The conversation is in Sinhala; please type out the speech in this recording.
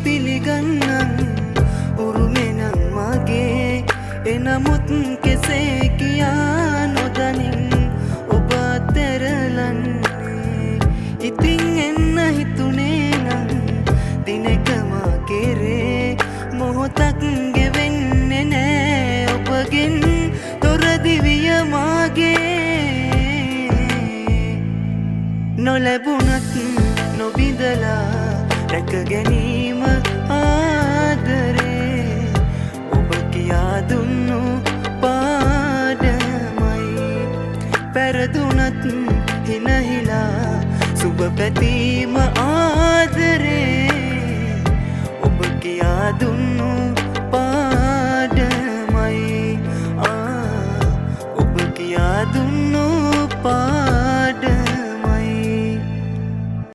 පිළිගන්නන් උරුමෙනන් මගේ එනමුත් කෙසේ කියා නොදනින් ඔබ අතැරලන්නේ ඉතින් එන්න හිතුනේ නම් දිනකම කෙරේ මොහොතක් ගෙවෙන්නේ නෑ ඔබගෙන් තොරදිවිය මාගේ නොලැබුණත් නොබිඳලා රැක ගැනීම ආදරේ ඔබ කියා දුන්නු පාඩමයි පැරදුනත් හිනහිලා සුබ පැතීම ආදරේ ඔබ කියා දුන්නු පාඩමයි ඔබ කියා දුන්නු පාඩමයි